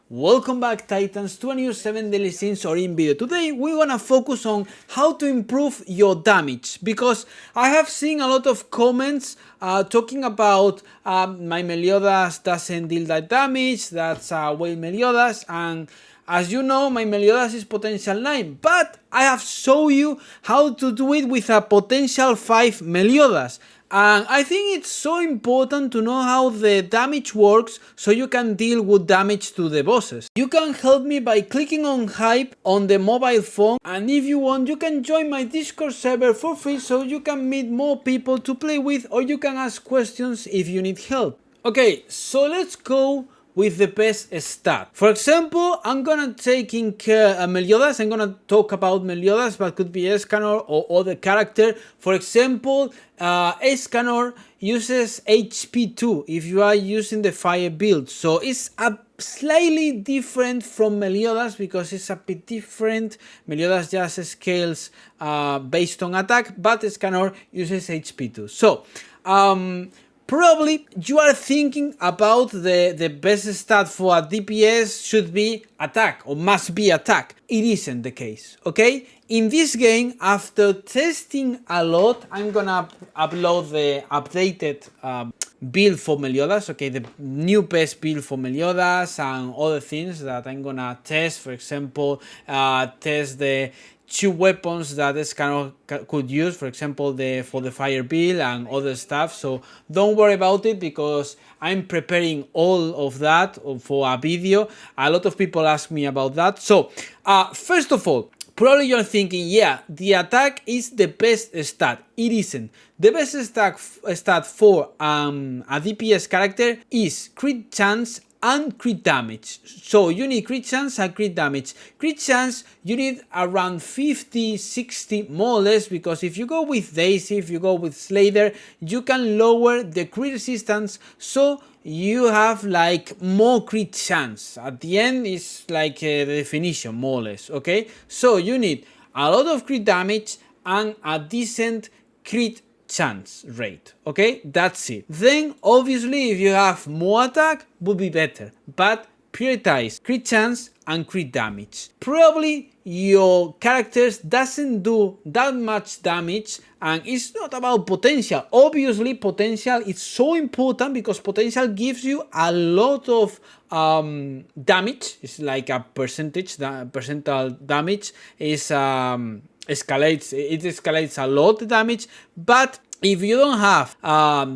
Welcome back Titans to a new 7 daily scenes or in video. Today we're gonna focus on how to improve your damage, because I have seen a lot of comments talking about my Meliodas doesn't deal that damage, that's Whale Meliodas, and as you know my Meliodas is potential 9, but I have shown you how to do it with a potential 5 Meliodas. And I think it's so important to know how the damage works so you can deal with damage to the bosses. You can help me by clicking on Hype on the mobile phone, and if you want you can join my Discord server for free so you can meet more people to play with, or you can ask questions if you need help. Okay, so let's go with the best stat. For example, I'm gonna take in care Meliodas. I'm gonna talk about Meliodas, but could be Escanor or other character. For example, Escanor uses HP 2 if you are using the fire build, so it's a slightly different from Meliodas because it's a bit different. Meliodas just scales based on attack, but Escanor uses HP 2. So probably you are thinking about the best stat for a DPS should be attack or must be attack. It isn't the case, okay? In this game, after testing a lot, I'm gonna upload the updated build for Meliodas, okay? The new best build for Meliodas and other things that I'm gonna test. For example, test the 2 weapons that Escanor could use, for example for the fire build and other stuff, so don't worry about it because I'm preparing all of that for a video. A lot of people ask me about that. So first of all, probably you're thinking, yeah, the attack is the best stat. It isn't. The best stat for a DPS character is crit chance and crit damage. So you need crit chance and crit damage. Crit chance you need around 50-60 more or less, because if you go with Daisy, if you go with Slayer, you can lower the crit resistance, so you have like more crit chance. At the end is like the definition more or less, okay? So you need a lot of crit damage and a decent crit chance rate, okay? That's it. Then obviously if you have more attack would be better, but prioritize crit chance and crit damage. Probably your characters doesn't do that much damage, and it's not about potential. Obviously potential is so important because potential gives you a lot of damage. It's like a percentage, percentile damage is escalates a lot of damage. But if you don't have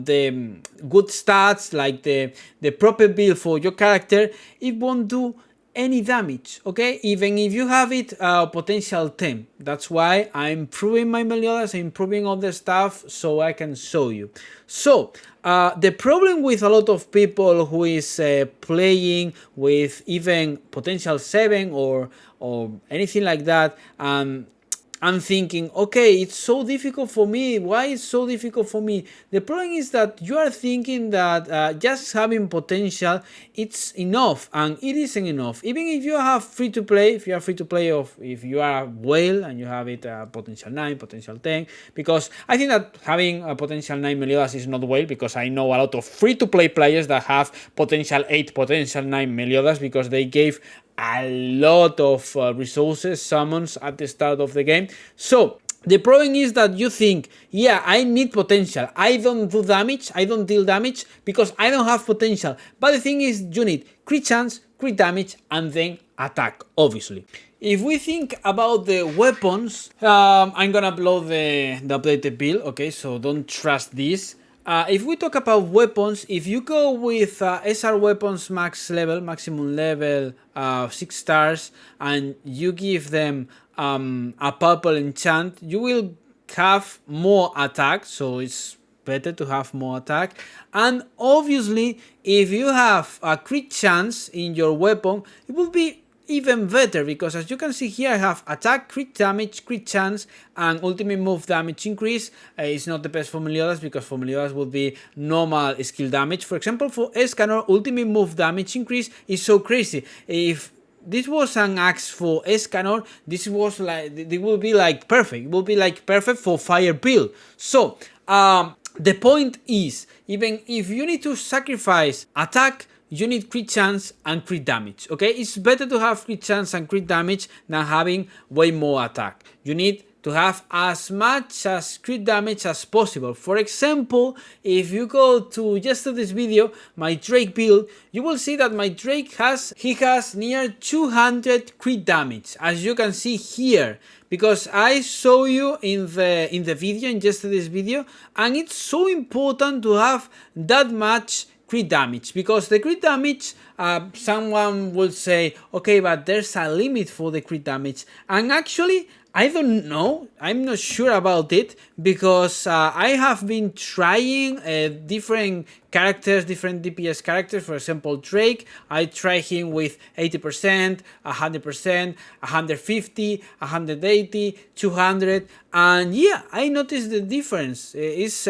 the good stats, like the proper build for your character, it won't do any damage, okay? Even if you have it potential 10. That's why I'm improving my Meliodas, I'm improving all the stuff so I can show you. So the problem with a lot of people who is playing with even potential 7 or anything like that, I'm thinking, okay, it's so difficult for me. Why is so difficult for me? The problem is that you are thinking that just having potential, it's enough, and it isn't enough. Even if you have free to play, if you are free to play, or if you are a whale and you have it potential 9, potential 10, because I think that having a potential 9 Meliodas is not whale, because I know a lot of free to play players that have potential 8, potential 9 Meliodas because they gave a lot of resources, summons at the start of the game. So the problem is that you think, yeah, I need potential, I don't do damage, I don't deal damage because I don't have potential. But the thing is, you need crit chance, crit damage, and then attack, obviously. If we think about the weapons, I'm gonna upload the updated build, okay, so don't trust this. If we talk about weapons, if you go with SR weapons maximum level 6 stars, and you give them a purple enchant, you will have more attack, so it's better to have more attack. And obviously if you have a crit chance in your weapon, it will be even better, because as you can see here I have attack, crit damage, crit chance, and ultimate move damage increase. It's not the best for Meliodas, because for Meliodas would be normal skill damage. For example, for Escanor, ultimate move damage increase is so crazy. If this was an axe for Escanor, this was like, it would be like perfect. It would be like perfect for fire build. So the point is, even if you need to sacrifice attack, you need crit chance and crit damage, okay? It's better to have crit chance and crit damage than having way more attack. You need to have as much as crit damage as possible. For example, if you go to yesterday's video, my Drake build, you will see that my Drake has near 200 crit damage, as you can see here, because I saw you in the video, in yesterday's video, and it's so important to have that much crit damage, because the crit damage, someone will say, okay, but there's a limit for the crit damage, and actually I don't know, I'm not sure about it, because I have been trying different characters, different DPS characters. For example, Drake, I try him with 80%, 100%, 150, 180, 200, and yeah, I noticed the difference. It's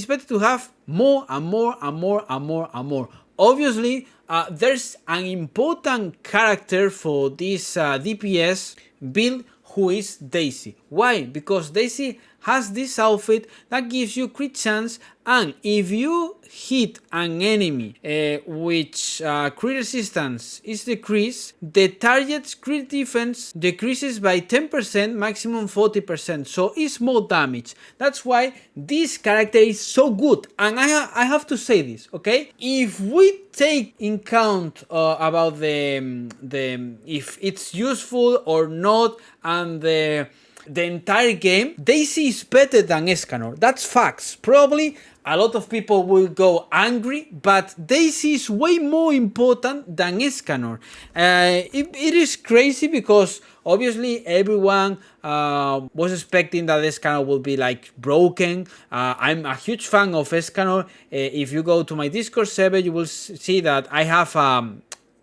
better to have more and more and more and more and more. Obviously, there's an important character for this DPS build, who is Daisy. Why? Because Daisy has this outfit that gives you crit chance, and if you hit an enemy which crit resistance is decreased, the target's crit defense decreases by 10%, maximum 40%, so it's more damage. That's why this character is so good, and I have to say this, okay? If we take in count about the if it's useful or not, and the entire game, Daisy is better than Escanor. That's facts. Probably a lot of people will go angry, but Daisy is way more important than Escanor. It is crazy because obviously everyone was expecting that Escanor will be like broken. I'm a huge fan of Escanor. If you go to my Discord server, you will see that I have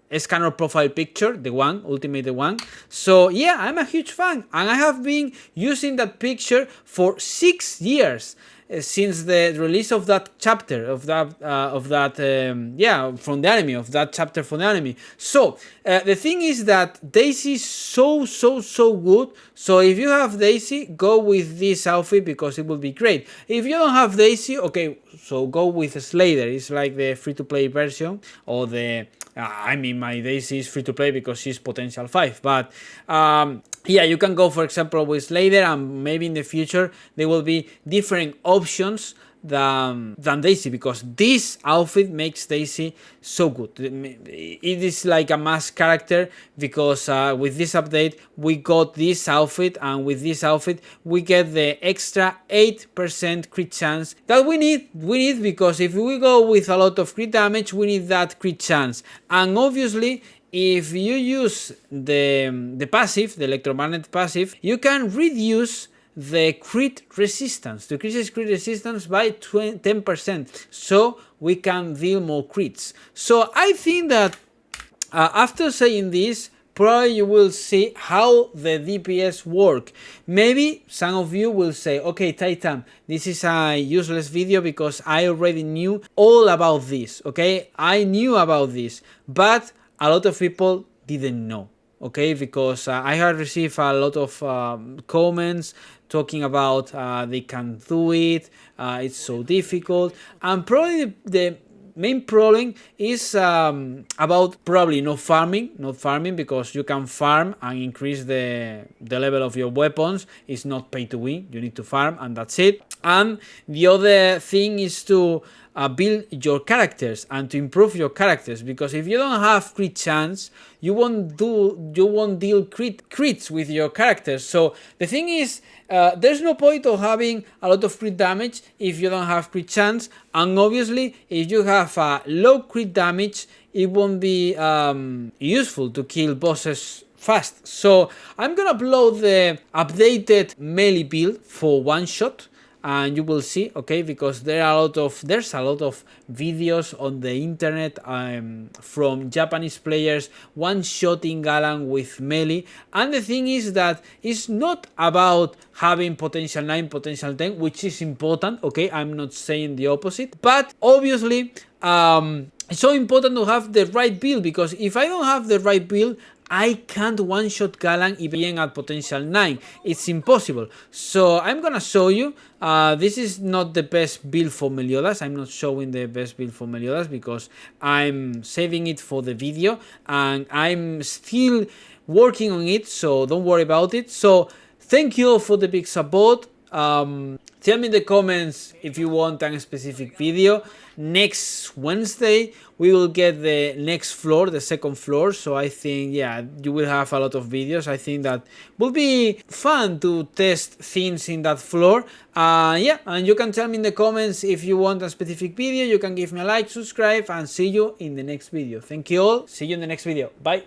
Escanor profile picture, the one, Ultimate one. So yeah, I'm a huge fan, and I have been using that picture for 6 years. Since the release of that chapter, from the anime, of that chapter from the anime. So the thing is that Daisy is so good. So if you have Daisy, go with this outfit because it will be great. If you don't have Daisy, okay, so go with Slayer. It's like the free-to-play version, or the my Daisy is free to play because she's potential 5, but yeah, you can go for example with Slayer, and maybe in the future there will be different options than Daisy, because this outfit makes Daisy so good. It is like a must character, because with this update we got this outfit, and with this outfit we get the extra 8% crit chance that we need because if we go with a lot of crit damage, we need that crit chance. And obviously, if you use the passive, the electromagnet passive, you can reduce the crit resistance, decreases crit resistance by 10%, so we can deal more crits. So I think that after saying this, probably you will see how the DPS work. Maybe some of you will say, okay, Titan, this is a useless video because I already knew all about this, okay? I knew about this, but a lot of people didn't know, okay? Because I have received a lot of comments talking about they can't do it, it's so difficult, and probably the main problem is about probably not farming, because you can farm and increase the level of your weapons. It's not pay to win, you need to farm and that's it. And the other thing is to build your characters and to improve your characters, because if you don't have crit chance, you won't deal crits with your characters. So the thing is, there's no point of having a lot of crit damage if you don't have crit chance, and obviously if you have low crit damage, it won't be useful to kill bosses fast. So I'm gonna upload the updated melee build for one shot, and you will see, okay, because there's a lot of videos on the internet from Japanese players one-shotting Galan with melee. And the thing is that it's not about having potential 9, potential 10, which is important, okay, I'm not saying the opposite, but obviously it's so important to have the right build, because if I don't have the right build, I can't one-shot Galan even being at potential 9. It's impossible. So I'm gonna show you. This is not the best build for Meliodas. I'm not showing the best build for Meliodas because I'm saving it for the video and I'm still working on it, so don't worry about it. So thank you all for the big support. Tell me in the comments if you want a specific video. Next Wednesday we will get the next floor, the second floor, so I think, yeah, you will have a lot of videos. I think that will be fun to test things in that floor. Yeah, and you can tell me in the comments if you want a specific video. You can give me a like, subscribe, and see you in the next video. Thank you all. See you in the next video. Bye.